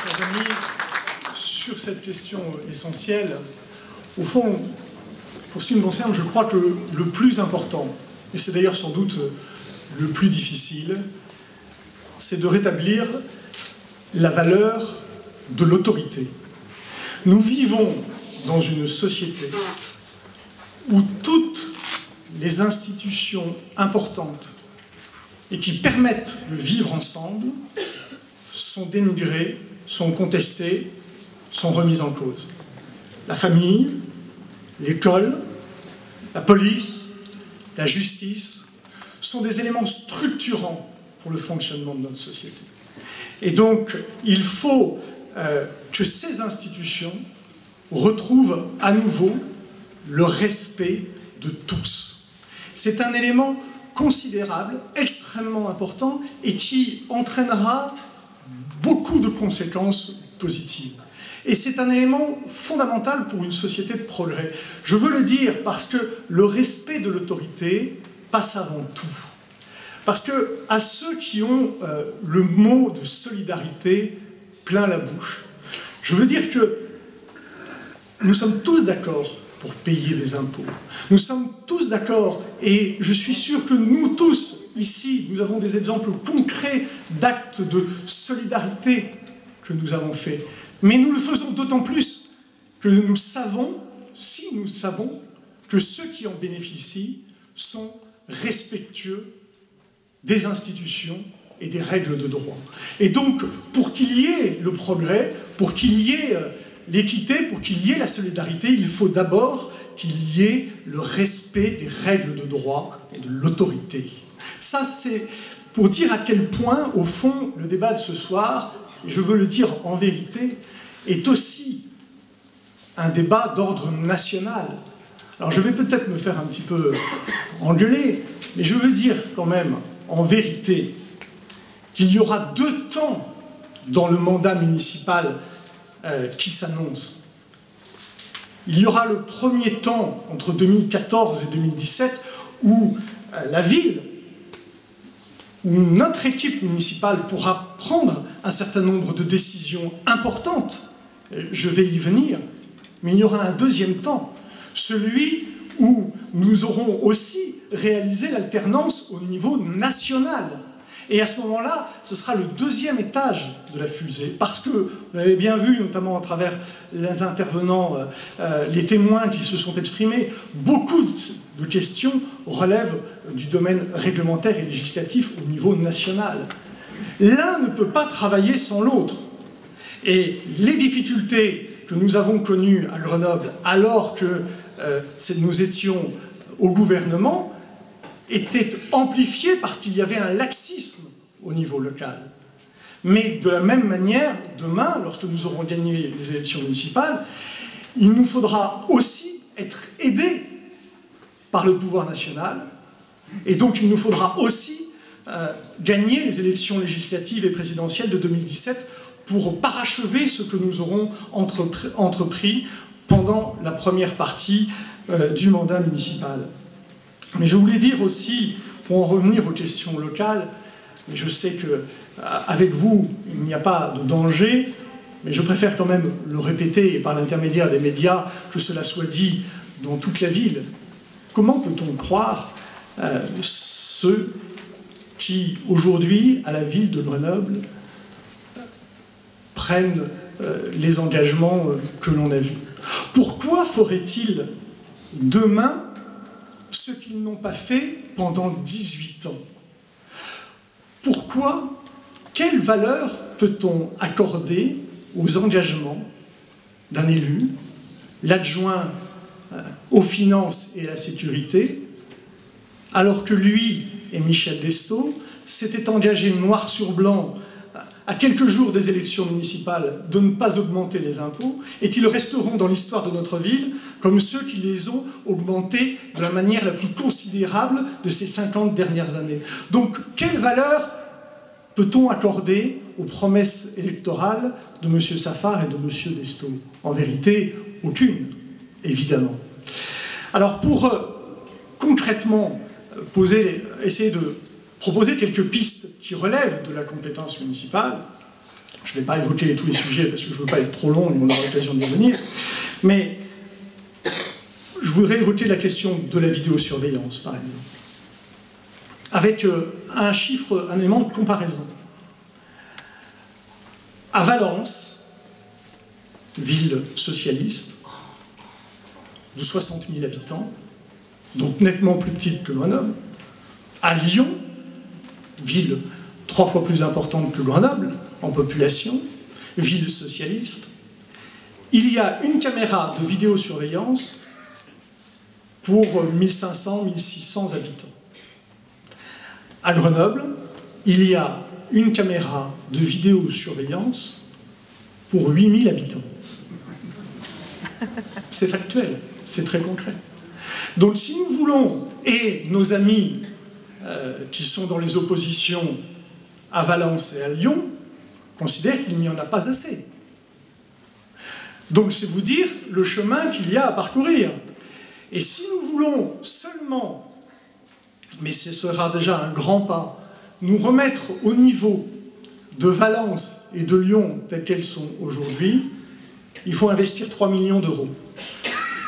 chers amis, sur cette question essentielle. Au fond, pour ce qui me concerne, je crois que le plus important, et c'est d'ailleurs sans doute le plus difficile, c'est de rétablir la valeur de l'autorité. Nous vivons dans une société où toutes les institutions importantes et qui permettent de vivre ensemble sont dénigrées, sont contestées, sont remises en cause. La famille, l'école, la police, la justice sont des éléments structurants pour le fonctionnement de notre société. Et donc, il faut que ces institutions retrouvent à nouveau le respect de tous. C'est un élément considérable, extrêmement important, et qui entraînera beaucoup de conséquences positives. Et c'est un élément fondamental pour une société de progrès. Je veux le dire parce que le respect de l'autorité passe avant tout. Parce que à ceux qui ont le mot de solidarité plein la bouche, je veux dire que nous sommes tous d'accord pour payer des impôts. Nous sommes tous d'accord, et je suis sûr que nous tous, ici, nous avons des exemples concrets d'actes de solidarité que nous avons faits. Mais nous le faisons d'autant plus que nous savons, si nous savons, que ceux qui en bénéficient sont respectueux des institutions et des règles de droit. Et donc, pour qu'il y ait le progrès, pour qu'il y ait l'équité, pour qu'il y ait la solidarité, il faut d'abord qu'il y ait le respect des règles de droit et de l'autorité. Ça, c'est pour dire à quel point, au fond, le débat de ce soir, et je veux le dire en vérité, est aussi un débat d'ordre national. Alors je vais peut-être me faire un petit peu engueuler, mais je veux dire quand même, en vérité, qu'il y aura 2 temps dans le mandat municipal qui s'annonce. Il y aura le premier temps, entre 2014 et 2017, où la ville, où notre équipe municipale pourra prendre un certain nombre de décisions importantes. Je vais y venir. Mais il y aura un deuxième temps, celui où nous aurons aussi réalisé l'alternance au niveau national. Et à ce moment-là, ce sera le 2e étage de la fusée. Parce que, vous l'avez bien vu, notamment à travers les intervenants, les témoins qui se sont exprimés, beaucoup de questions relèvent du domaine réglementaire et législatif au niveau national. L'un ne peut pas travailler sans l'autre. Et les difficultés que nous avons connues à Grenoble, alors que nous étions au gouvernement, étaient amplifiées parce qu'il y avait un laxisme au niveau local. Mais de la même manière, demain, lorsque nous aurons gagné les élections municipales, il nous faudra aussi être aidés par le pouvoir national, et donc il nous faudra aussi gagner les élections législatives et présidentielles de 2017 pour parachever ce que nous aurons entrepris pendant la première partie du mandat municipal. Mais je voulais dire aussi, pour en revenir aux questions locales, et je sais qu'avec vous, il n'y a pas de danger, mais je préfère quand même le répéter, et par l'intermédiaire des médias, que cela soit dit dans toute la ville. Comment peut-on croire ceux qui, aujourd'hui, à la ville de Grenoble, prennent les engagements que l'on a vus? Pourquoi ferait-il demain ce qu'ils n'ont pas fait pendant 18 ans? Pourquoi? Quelle valeur peut-on accorder aux engagements d'un élu, l'adjoint aux finances et à la sécurité, alors que lui et Michel Destot s'étaient engagés noir sur blanc à quelques jours des élections municipales de ne pas augmenter les impôts, et qu'ils resteront dans l'histoire de notre ville comme ceux qui les ont augmentés de la manière la plus considérable de ces 50 dernières années. Donc, quelle valeur peut-on accorder aux promesses électorales de M. Safar et de M. Destot? En vérité, aucune, évidemment. Alors, pour concrètement essayer de proposer quelques pistes qui relèvent de la compétence municipale, Je ne vais pas évoquer tous les sujets parce que je ne veux pas être trop long et on aura l'occasion d'y revenir. Mais je voudrais évoquer la question de la vidéosurveillance, par exemple. Avec un chiffre, un élément de comparaison. À Valence, ville socialiste, de 60 000 habitants, donc nettement plus petite que Grenoble. À Lyon, ville 3 fois plus importante que Grenoble en population, ville socialiste, il y a une caméra de vidéosurveillance pour 1500-1600 habitants. À Grenoble, il y a une caméra de vidéosurveillance pour 8000 habitants. C'est factuel, c'est très concret. Donc si nous voulons, et nos amis qui sont dans les oppositions à Valence et à Lyon, considèrent qu'il n'y en a pas assez. Donc c'est vous dire le chemin qu'il y a à parcourir. Et si nous voulons seulement, mais ce sera déjà un grand pas, nous remettre au niveau de Valence et de Lyon telles qu'elles sont aujourd'hui, il faut investir 3 millions d'euros.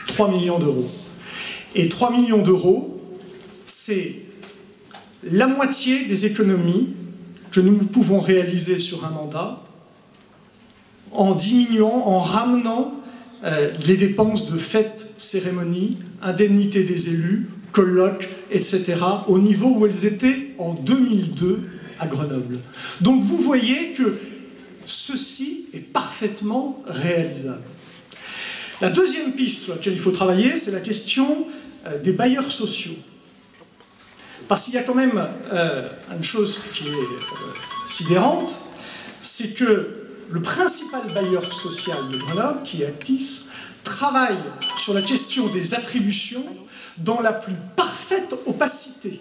3 millions d'euros. Et 3 millions d'euros, c'est la moitié des économies que nous pouvons réaliser sur un mandat en diminuant, en ramenant les dépenses de fêtes, cérémonies, indemnités des élus, colloques, etc., au niveau où elles étaient en 2002 à Grenoble. Donc vous voyez que ceci est parfaitement réalisable. La deuxième piste sur laquelle il faut travailler, c'est la question des bailleurs sociaux. Parce qu'il y a quand même une chose qui est sidérante, c'est que le principal bailleur social de Grenoble, qui est Actis, travaille sur la question des attributions dans la plus parfaite opacité.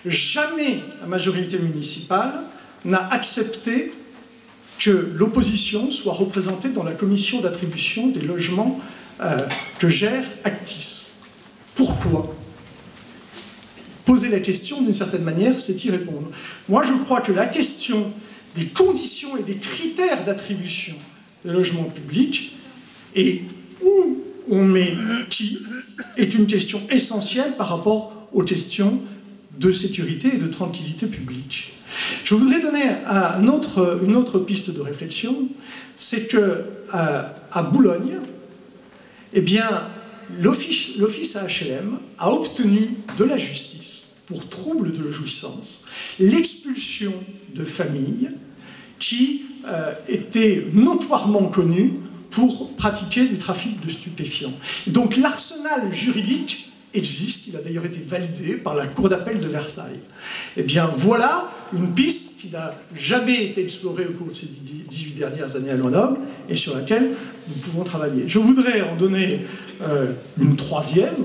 Jamais la majorité municipale n'a accepté que l'opposition soit représentée dans la commission d'attribution des logements que gère Actis. Pourquoi ? Poser la question, d'une certaine manière, c'est y répondre. Moi, je crois que la question des conditions et des critères d'attribution des logements publics et où on met qui est une question essentielle par rapport aux questions de sécurité et de tranquillité publique. Je voudrais donner une autre piste de réflexion, c'est qu'à Boulogne, eh bien, l'office HLM a obtenu de la justice, pour trouble de jouissance, l'expulsion de familles qui étaient notoirement connues pour pratiquer du trafic de stupéfiants. Donc l'arsenal juridique existe, il a d'ailleurs été validé par la Cour d'appel de Versailles. Eh bien voilà une piste qui n'a jamais été explorée au cours de ces 18 dernières années à Grenoble et sur laquelle nous pouvons travailler. Je voudrais en donner une troisième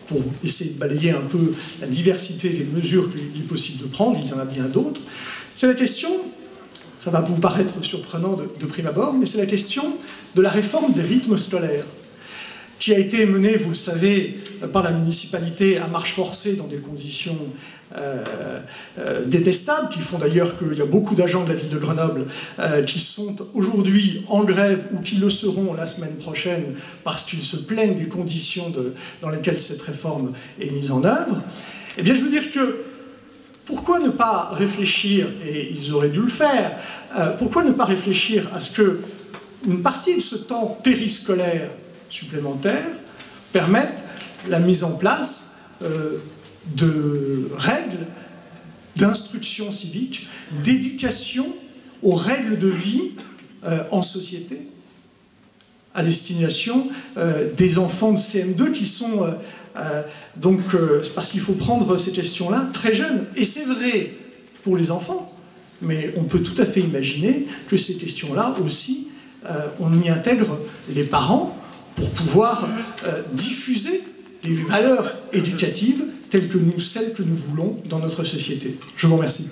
pour essayer de balayer un peu la diversité des mesures qu'il est possible de prendre, il y en a bien d'autres. C'est la question, ça va vous paraître surprenant de prime abord, mais c'est la question de la réforme des rythmes scolaires, qui a été menée, vous le savez, par la municipalité à marche forcée dans des conditions détestables, qui font d'ailleurs qu'il y a beaucoup d'agents de la ville de Grenoble qui sont aujourd'hui en grève ou qui le seront la semaine prochaine parce qu'ils se plaignent des conditions dans lesquelles cette réforme est mise en œuvre. Eh bien, je veux dire que pourquoi ne pas réfléchir, et ils auraient dû le faire, pourquoi ne pas réfléchir à ce qu'une partie de ce temps périscolaire supplémentaire permette la mise en place de règles d'instruction civique, d'éducation aux règles de vie en société, à destination des enfants de CM2 qui sont... parce qu'il faut prendre ces questions-là très jeunes. Et c'est vrai pour les enfants, mais on peut tout à fait imaginer que ces questions-là aussi, on y intègre les parents pour pouvoir diffuser les valeurs éducatives telles que celles que nous voulons dans notre société. Je vous remercie.